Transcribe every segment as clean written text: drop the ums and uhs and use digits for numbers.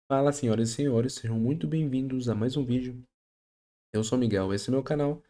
Fala, senhoras e senhores, sejam muito bem-vindos a mais um vídeo. Eu sou o Miguel, esse é meu canal.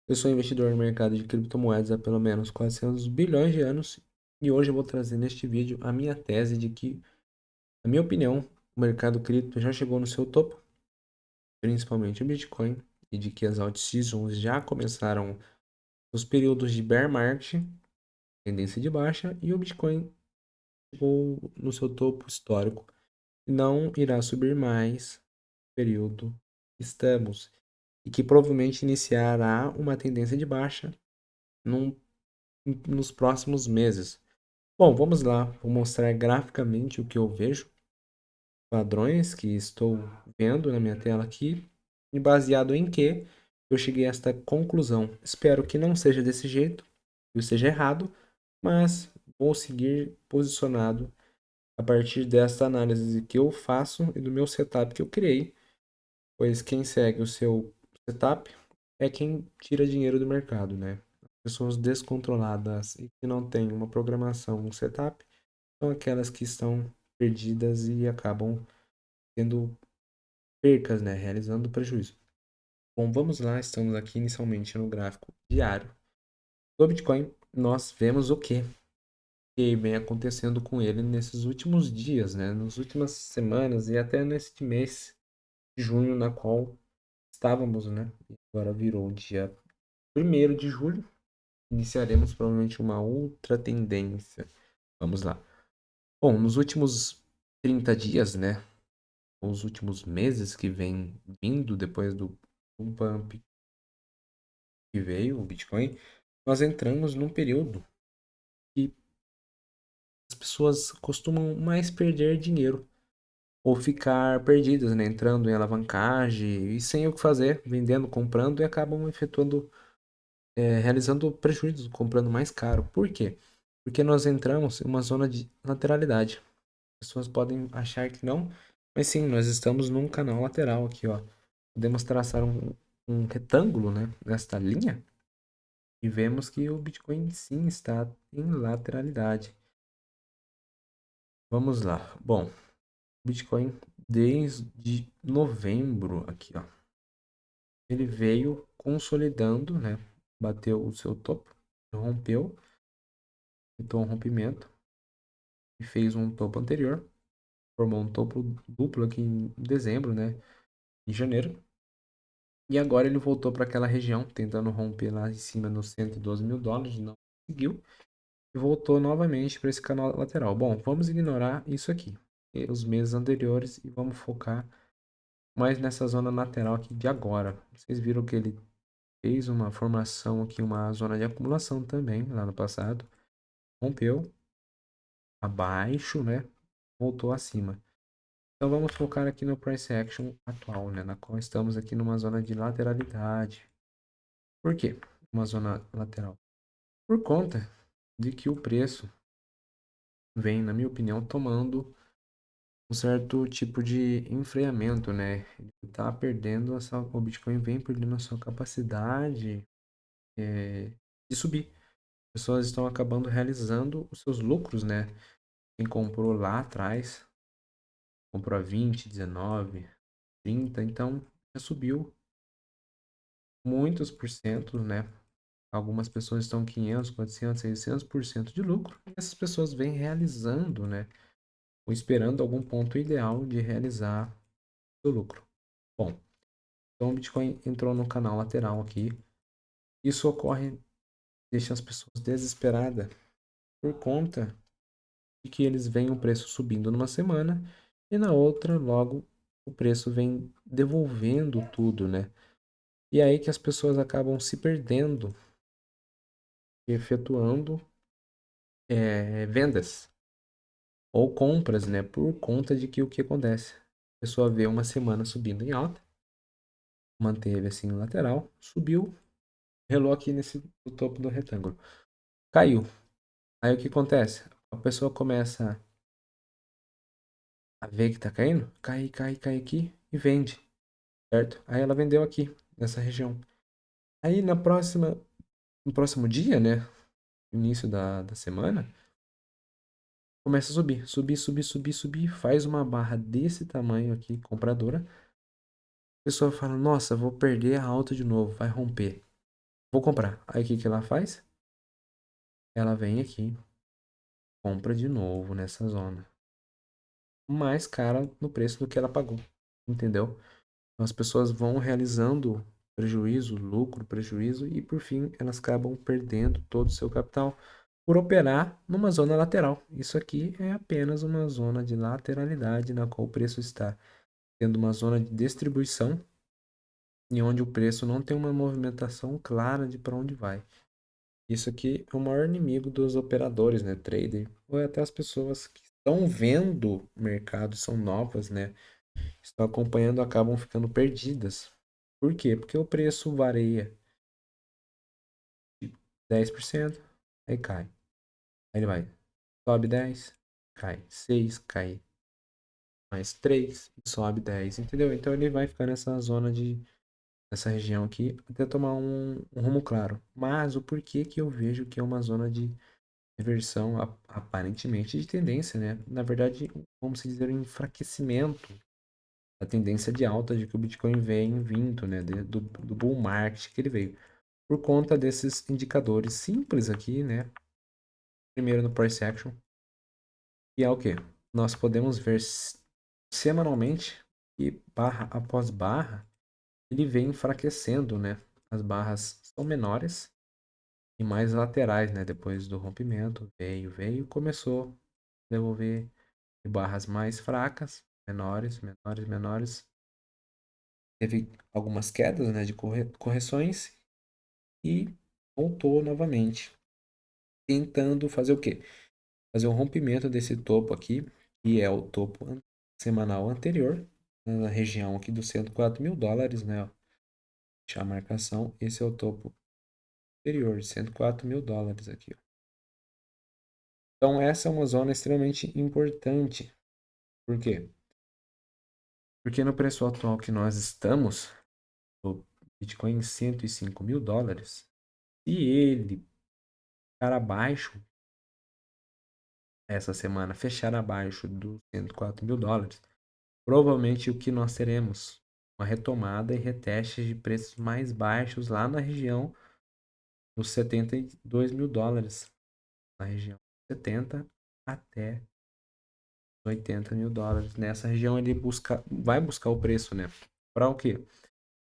Eu sou investidor no mercado de criptomoedas há pelo menos 400 bilhões de anos e hoje eu vou trazer neste vídeo a minha tese de que, na minha opinião, o mercado cripto já chegou no seu topo, principalmente o Bitcoin, e de que as alt-seasons já começaram os períodos de bear market, tendência de baixa, e o Bitcoin chegou no seu topo histórico e não irá subir mais no período que estamos. E que provavelmente iniciará uma tendência de baixa num- nos próximos meses. Bom, vamos lá, vou mostrar graficamente o que eu vejo, padrões que estou vendo na minha tela aqui, e baseado em que eu cheguei a esta conclusão. Espero que não seja desse jeito, que eu esteja errado, mas vou seguir posicionado a partir desta análise que eu faço e do meu setup que eu criei, pois quem segue o seu setup é quem tira dinheiro do mercado, né? Pessoas descontroladas e que não têm uma programação, um setup, são aquelas que estão perdidas e acabam tendo percas, né? Realizando prejuízo. Bom, vamos lá, estamos aqui inicialmente no gráfico diário do Bitcoin. Nós vemos o que vem acontecendo com ele nesses últimos dias, né? Nas últimas semanas e até neste mês de junho, na qual estávamos, né? Agora virou o dia 1º de julho. Iniciaremos provavelmente uma outra tendência. Vamos lá. Bom, nos últimos 30 dias, né? Os últimos meses que vem vindo depois do pump que veio, o Bitcoin, nós entramos num período que as pessoas costumam mais perder dinheiro ou ficar perdidas, né? Entrando em alavancagem e sem o que fazer, vendendo, comprando e acabam efetuando, realizando prejuízos, comprando mais caro. Por quê? Porque nós entramos em uma zona de lateralidade. Pessoas podem achar que não, mas sim, nós estamos num canal lateral aqui, ó. Podemos traçar um retângulo, né, nesta linha e vemos que o Bitcoin sim está em lateralidade. Vamos lá. Bom, Bitcoin desde novembro aqui, ó. Ele veio consolidando, né? Bateu o seu topo, rompeu, então um rompimento e fez um topo anterior, formou um topo duplo aqui em dezembro, né? Em janeiro. E agora ele voltou para aquela região, tentando romper lá em cima nos 112 mil dólares, não conseguiu. E voltou novamente para esse canal lateral. Bom, vamos ignorar isso aqui, os meses anteriores, e vamos focar mais nessa zona lateral aqui de agora. Vocês viram que ele fez uma formação aqui, uma zona de acumulação também, lá no passado. Rompeu abaixo, né? Voltou acima. Então vamos focar aqui no price action atual, né? Na qual estamos aqui numa zona de lateralidade. Por quê? Uma zona lateral. Por conta de que o preço vem, na minha opinião, tomando um certo tipo de enfriamento, né? Ele tá perdendo o Bitcoin vem perdendo a sua capacidade de subir. As pessoas estão acabando realizando os seus lucros, né? Quem comprou lá atrás, comprou a 20, 19, 30, então já subiu muitos por cento, né? Algumas pessoas estão 500, 400, 600% de lucro. E essas pessoas vêm realizando, né? Ou esperando algum ponto ideal de realizar o lucro. Bom, então o Bitcoin entrou no canal lateral aqui. Isso ocorre, deixa as pessoas desesperadas por conta de que eles veem o preço subindo numa semana e na outra, logo, o preço vem devolvendo tudo, né? E é aí que as pessoas acabam se perdendo, efetuando vendas ou compras, né? Por conta de que o que acontece? A pessoa vê uma semana subindo em alta, manteve assim no lateral, subiu, relou aqui no topo do retângulo, caiu. Aí o que acontece? A pessoa começa a ver que tá caindo, cai, cai, cai aqui e vende, certo? Aí ela vendeu aqui, nessa região. Aí no próximo dia, né? Início da semana, começa a subir, subir, subir, subir, subir, faz uma barra desse tamanho aqui, compradora. A pessoa fala, nossa, vou perder a alta de novo, vai romper. Vou comprar. Aí o que que ela faz? Ela vem aqui, compra de novo nessa zona. Mais cara no preço do que ela pagou. Entendeu? Então, as pessoas vão realizando prejuízo, lucro, prejuízo e por fim elas acabam perdendo todo o seu capital por operar numa zona lateral. Isso aqui é apenas uma zona de lateralidade na qual o preço está tendo uma zona de distribuição e onde o preço não tem uma movimentação clara de para onde vai. Isso aqui é o maior inimigo dos operadores, né, trader, ou até as pessoas que estão vendo o mercado, são novas, né, estão acompanhando, acabam ficando perdidas. Por quê? Porque o preço varia de 10%, aí cai. Aí ele vai, sobe 10, cai 6, cai mais 3, sobe 10, entendeu? Então ele vai ficar nessa zona de nessa região aqui até tomar um rumo claro. Mas o porquê que eu vejo que é uma zona de reversão aparentemente de tendência, né? Na verdade, vamos dizer, um enfraquecimento da tendência de alta de que o Bitcoin vem vindo, né? Do bull market que ele veio. Por conta desses indicadores simples aqui, né? Primeiro no price action, que é o quê? Nós podemos ver semanalmente e barra após barra, ele vem enfraquecendo, né? As barras são menores e mais laterais, né? Depois do rompimento, veio, começou a devolver barras mais fracas, menores, menores, menores. Teve algumas quedas, né, de correções e voltou novamente, tentando fazer o quê? Fazer um rompimento desse topo aqui, que é o topo semanal anterior, na região aqui dos 104 mil dólares, né? Ó. Deixar a marcação, esse é o topo anterior, 104 mil dólares aqui. Ó. Então, essa é uma zona extremamente importante. Por quê? Porque no preço atual que nós estamos, o Bitcoin em 105 mil dólares, se ele ficar abaixo, essa semana, fechar abaixo dos 104 mil dólares, provavelmente o que nós teremos? Uma retomada e reteste de preços mais baixos lá na região dos 72 mil dólares, na região 70 até 80 mil dólares. Nessa região ele vai buscar o preço, né? Para o quê?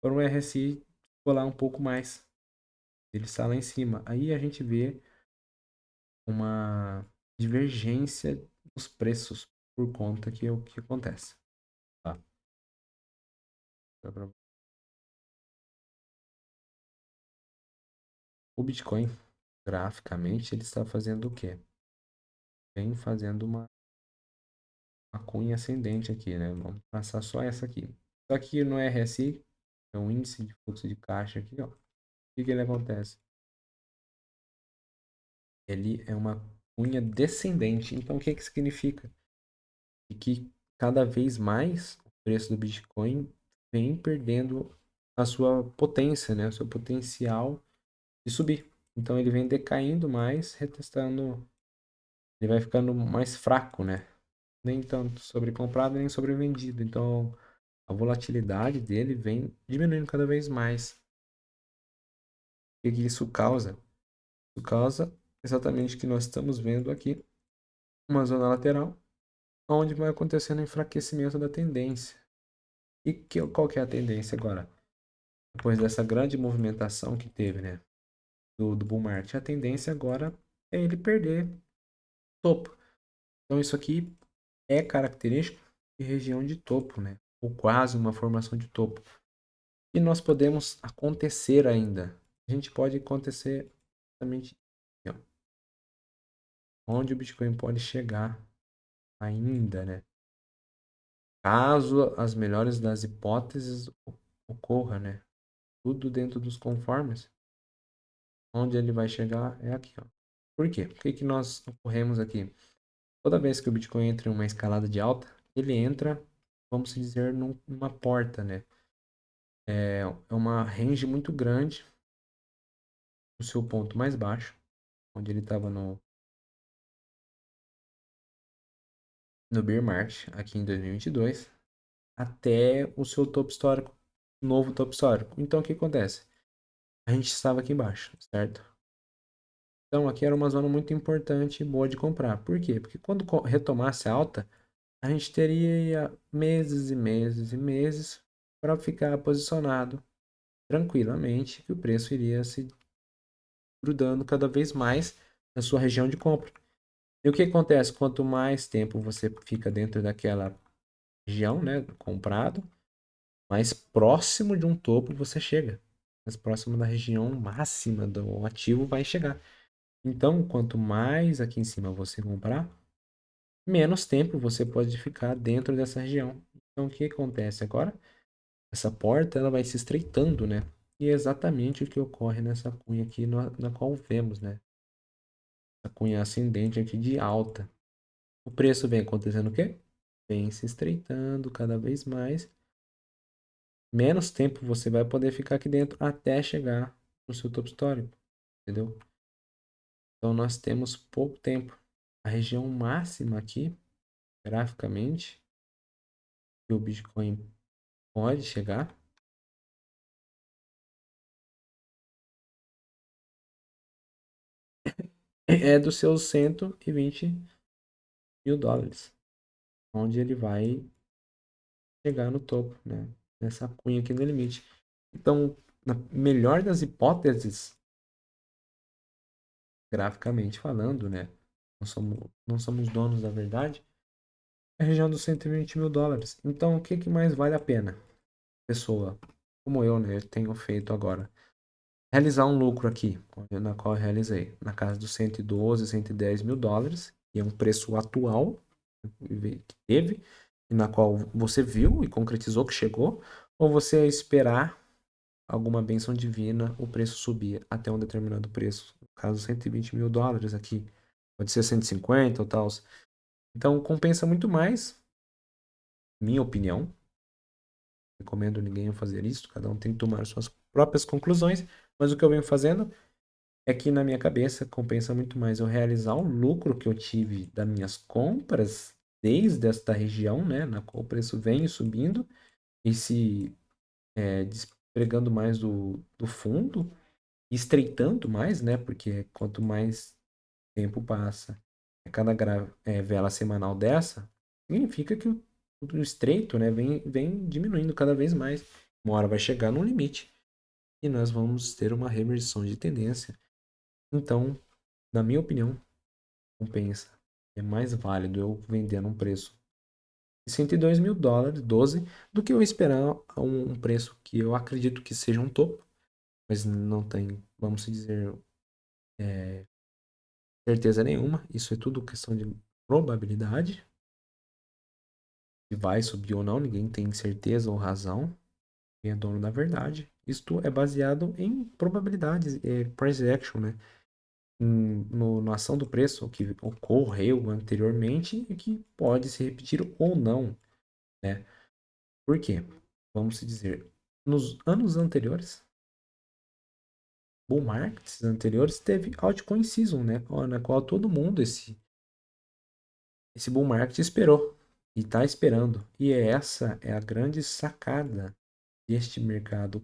Para o RSI colar um pouco mais. Ele está lá em cima. Aí a gente vê uma divergência nos preços por conta que é o que acontece. Tá? O Bitcoin, graficamente, ele está fazendo o quê? Vem fazendo uma cunha ascendente aqui, né? Vamos passar só essa aqui. Só que no RSI, é o índice de fluxo de caixa aqui, ó. O que que ele acontece? Ele é uma cunha descendente. Então, o que que significa? E que cada vez mais o preço do Bitcoin vem perdendo a sua potência, né? O seu potencial de subir. Então ele vem decaindo mais, retestando, ele vai ficando mais fraco, né? Nem tanto sobrecomprado, nem sobrevendido. Então a volatilidade dele vem diminuindo cada vez mais. O que que isso causa? Isso causa exatamente o que nós estamos vendo aqui, uma zona lateral, onde vai acontecendo o enfraquecimento da tendência. E qual que é a tendência agora? Depois dessa grande movimentação que teve, né, do bull market, a tendência agora é ele perder topo. Então isso aqui é característico de região de topo, né, ou quase uma formação de topo. E nós podemos acontecer ainda. A gente pode acontecer exatamente aqui, ó, onde o Bitcoin pode chegar ainda, né? Caso as melhores das hipóteses ocorra, né? Tudo dentro dos conformes. Onde ele vai chegar é aqui, ó. Por quê? Por que que nós ocorremos aqui? Toda vez que o Bitcoin entra em uma escalada de alta, ele entra, vamos dizer, numa porta, né? É uma range muito grande, o seu ponto mais baixo, onde ele estava no no bear market aqui em 2022 até o seu topo histórico, novo topo histórico. Então o que acontece? A gente estava aqui embaixo, certo? Então aqui era uma zona muito importante e boa de comprar. Por quê? Porque quando retomasse a alta, a gente teria meses e meses e meses para ficar posicionado tranquilamente, que o preço iria se grudando cada vez mais na sua região de compra. E o que acontece? Quanto mais tempo você fica dentro daquela região, né, comprado, mais próximo de um topo você chega. Mais próximo da região máxima do ativo vai chegar. Então, quanto mais aqui em cima você comprar, menos tempo você pode ficar dentro dessa região. Então, o que acontece agora? Essa porta ela vai se estreitando, né? E é exatamente o que ocorre nessa cunha aqui na qual vemos, né? A cunha ascendente aqui de alta. O preço vem acontecendo o quê? Vem se estreitando cada vez mais. Menos tempo você vai poder ficar aqui dentro até chegar no seu topo histórico, entendeu? Então nós temos pouco tempo. A região máxima aqui, graficamente, que o Bitcoin pode chegar é dos seus 120 mil dólares, onde ele vai chegar no topo, né? Nessa cunha aqui no limite. Então, na melhor das hipóteses, graficamente falando, né? Não somos donos da verdade, é a região dos 120 mil dólares. Então, o que, que mais vale a pena? Pessoa como eu, né? Tenho feito agora. Realizar um lucro aqui, na qual eu realizei, na casa dos 112, 110 mil dólares, que é um preço atual que teve, e na qual você viu e concretizou que chegou, ou você esperar alguma bênção divina, o preço subir até um determinado preço, no caso 120 mil dólares aqui, pode ser 150 ou tal. Então compensa muito mais, minha opinião, recomendo ninguém a fazer isso, cada um tem que tomar suas próprias conclusões, mas o que eu venho fazendo é que na minha cabeça compensa muito mais eu realizar o lucro que eu tive das minhas compras desde esta região, né, na qual o preço vem subindo e se despregando mais do fundo, estreitando mais, né, porque quanto mais tempo passa, cada vela semanal dessa, significa que o estreito, né, vem diminuindo cada vez mais. Uma hora vai chegar no limite e nós vamos ter uma reversão de tendência. Então, na minha opinião, compensa. É mais válido eu vender num preço de 102 mil dólares, 12, do que eu esperar um preço que eu acredito que seja um topo, mas não tem, vamos dizer, certeza nenhuma. Isso é tudo questão de probabilidade. Se vai subir ou não, ninguém tem certeza ou razão. Quem é dono da verdade. Isto é baseado em probabilidades, price action, né? Na ação do preço, o que ocorreu anteriormente e que pode se repetir ou não, né? Por quê? Vamos dizer, nos anos anteriores, bull markets anteriores, teve altcoin season, né? Na qual todo mundo, esse bull market esperou e está esperando. E essa é a grande sacada deste mercado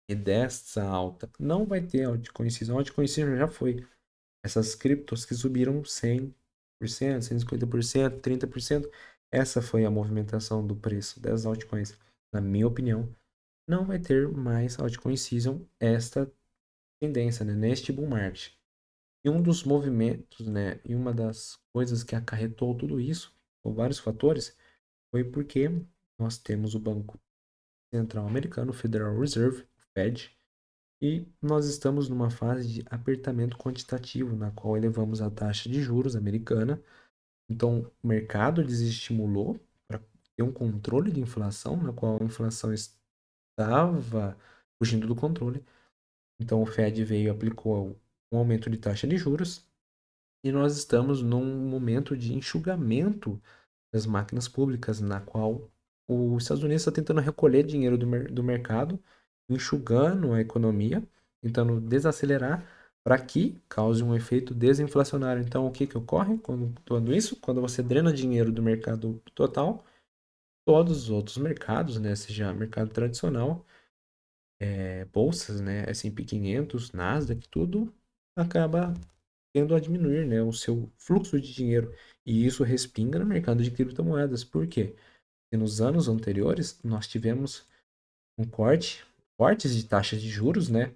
e dessa alta. Não vai ter altcoin season. Altcoin season já foi. Essas criptos que subiram 100%, 150%, 30%. Essa foi a movimentação do preço das altcoins. Na minha opinião, não vai ter mais altcoin season esta tendência, né, neste bull market. E um dos movimentos, né, e uma das coisas que acarretou tudo isso, por vários fatores, foi porque nós temos o Banco Central Americano, Federal Reserve, Fed, e nós estamos numa fase de apertamento quantitativo, na qual elevamos a taxa de juros americana. Então, o mercado desestimulou para ter um controle de inflação, na qual a inflação estava fugindo do controle. Então, o Fed veio e aplicou um aumento de taxa de juros e nós estamos num momento de enxugamento das máquinas públicas, na qual os Estados Unidos está tentando recolher dinheiro do mercado, enxugando a economia, tentando desacelerar, para que cause um efeito desinflacionário. Então, o que que ocorre quando isso? Quando você drena dinheiro do mercado total, todos os outros mercados, né, seja mercado tradicional, bolsas, né, S&P 500, Nasdaq, tudo acaba tendo a diminuir, né, o seu fluxo de dinheiro. E isso respinga no mercado de criptomoedas. Por quê? Porque nos anos anteriores nós tivemos um cortes de taxas de juros, né,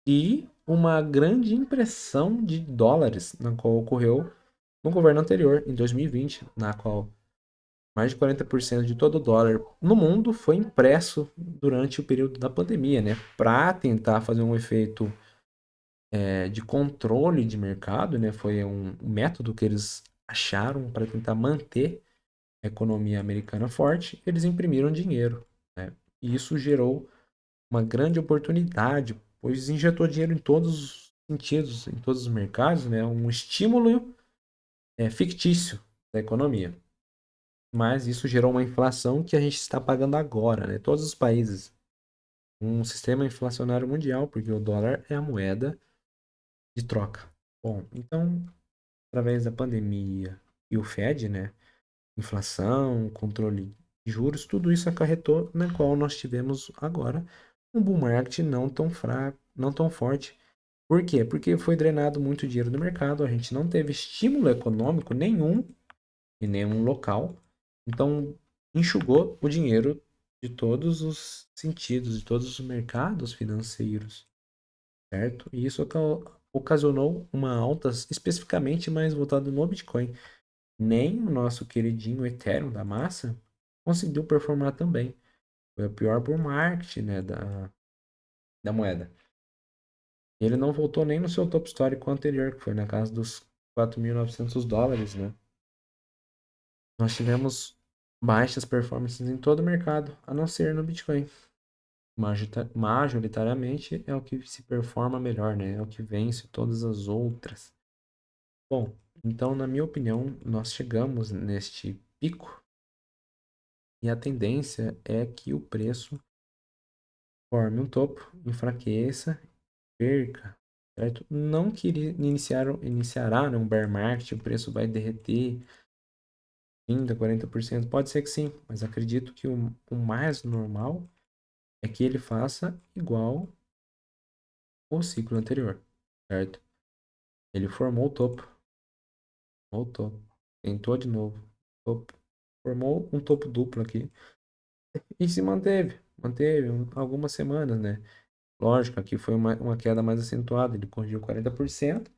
e uma grande impressão de dólares, na qual ocorreu no governo anterior, em 2020, na qual mais de 40% de todo o dólar no mundo foi impresso durante o período da pandemia, né? Para tentar fazer um efeito de controle de mercado, né? Foi um método que eles acharam para tentar manter a economia americana forte. Eles imprimiram dinheiro, né? E isso gerou uma grande oportunidade, pois injetou dinheiro em todos os sentidos, em todos os mercados, né? Um estímulo fictício da economia. Mas isso gerou uma inflação que a gente está pagando agora, né? Todos os países. Um sistema inflacionário mundial, porque o dólar é a moeda de troca. Bom, então, através da pandemia e o Fed, né? Inflação, controle de juros, tudo isso acarretou na qual nós tivemos agora um bull market não tão fraco, não tão forte. Por quê? Porque foi drenado muito dinheiro do mercado, a gente não teve estímulo econômico nenhum em nenhum local. Então, enxugou o dinheiro de todos os sentidos, de todos os mercados financeiros, certo? E isso ocasionou uma alta especificamente mais voltada no Bitcoin. Nem o nosso queridinho Ethereum da massa conseguiu performar também. Foi o pior bull market, né, da moeda. Ele não voltou nem no seu top histórico anterior, que foi na casa dos US$ 4.900, né? Nós tivemos baixas performances em todo o mercado, a não ser no Bitcoin. Majoritariamente é o que se performa melhor, né? É o que vence todas as outras. Bom, então, na minha opinião, nós chegamos neste pico e a tendência é que o preço forme um topo, enfraqueça, perca, certo? Não que ele iniciará, né, um bear market, o preço vai derreter 30, 40%. Pode ser que sim, mas acredito que o mais normal é que ele faça igual o ciclo anterior, certo? Ele formou o topo, tentou de novo, topo, formou um topo duplo aqui e se manteve algumas semanas, né? Lógico, aqui foi uma queda mais acentuada, ele corrigiu 40%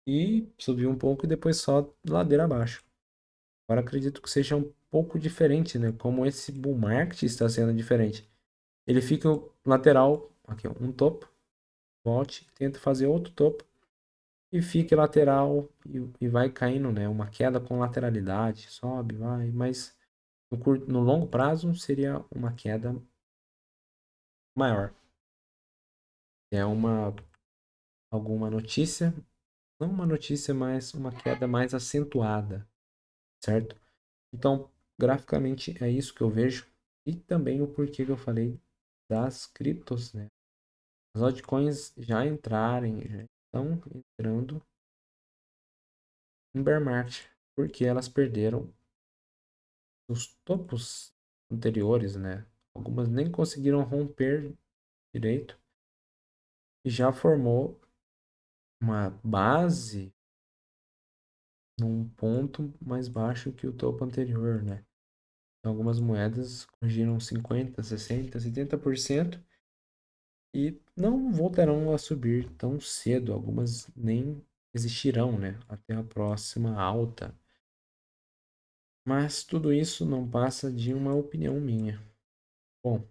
e subiu um pouco e depois só ladeira abaixo. Agora acredito que seja um pouco diferente, né? Como esse bull market está sendo diferente. Ele fica lateral, aqui ó, um topo, volte, tenta fazer outro topo e fica lateral e vai caindo, né? Uma queda com lateralidade, sobe, vai, mas no longo prazo seria uma queda maior. É alguma notícia, não uma notícia, mas uma queda mais acentuada, certo? Então, graficamente é isso que eu vejo e também o porquê que eu falei das criptos, né? As altcoins já estão entrando em bear market, porque elas perderam os topos anteriores, né? Algumas nem conseguiram romper direito e já formou uma base num ponto mais baixo que o topo anterior, né? Então, algumas moedas corrigiram 50, 60, 70% e não voltarão a subir tão cedo. Algumas nem existirão, né? Até a próxima alta. Mas tudo isso não passa de uma opinião minha. Bom,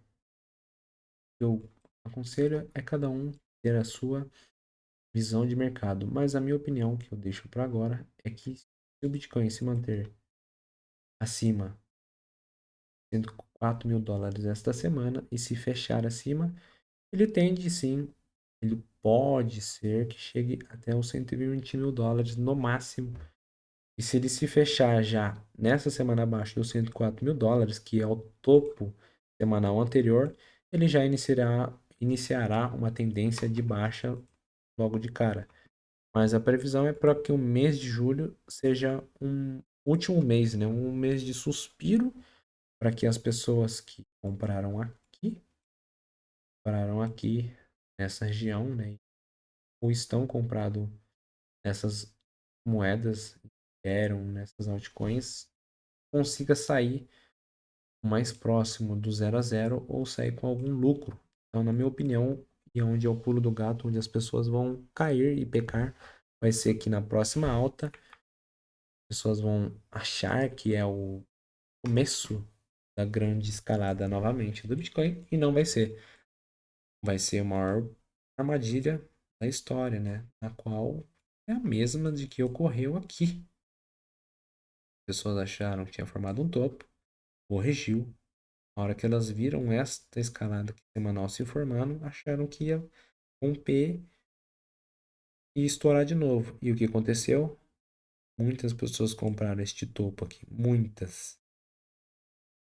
eu aconselho é cada um ter a sua visão de mercado, mas a minha opinião que eu deixo para agora é que se o Bitcoin se manter acima de US$ 104.000 esta semana e se fechar acima, ele tende sim, ele pode ser que chegue até os US$ 120.000 no máximo. E se ele se fechar já nessa semana abaixo dos US$ 104.000, que é o topo semanal anterior, ele já iniciará uma tendência de baixa logo de cara. Mas a previsão é para que o mês de julho seja um último mês, né? Um mês de suspiro para que as pessoas que compraram aqui nessa região, né? Ou estão comprado nessas moedas que eram nessas altcoins, consiga sair o mais próximo do zero a zero ou sair com algum lucro. Então, na minha opinião, e onde é o pulo do gato, onde as pessoas vão cair e pecar, vai ser que na próxima alta, as pessoas vão achar que é o começo da grande escalada novamente do Bitcoin e não vai ser. Vai ser a maior armadilha da história, né? Na qual é a mesma de que ocorreu aqui. As pessoas acharam que tinha formado um topo, corrigiu. Na hora que elas viram esta escalada semanal se formando, acharam que ia romper e estourar de novo. E o que aconteceu? Muitas pessoas compraram este topo aqui, muitas.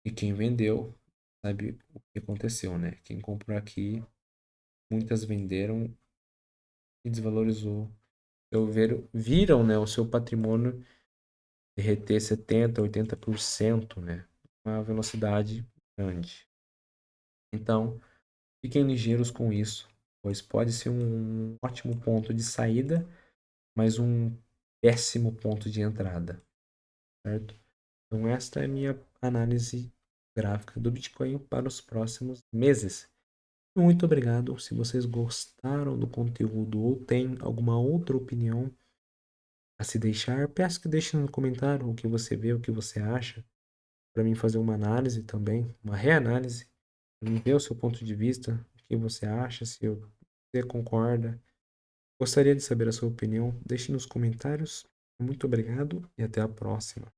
E quem vendeu, sabe o que aconteceu, né? Quem comprou aqui, muitas venderam e desvalorizou. Viram, né, o seu patrimônio derreter 70, 80%, né? Uma velocidade grande. Então, fiquem ligeiros com isso, pois pode ser um ótimo ponto de saída, mas um péssimo ponto de entrada, certo? Então, esta é a minha análise gráfica do Bitcoin para os próximos meses. Muito obrigado. Se vocês gostaram do conteúdo ou têm alguma outra opinião a se deixar, peço que deixe no comentário o que você vê, o que você acha, para mim fazer uma análise também, uma reanálise, para mim ver o seu ponto de vista, o que você acha, se você concorda. Gostaria de saber a sua opinião. Deixe nos comentários. Muito obrigado e até a próxima.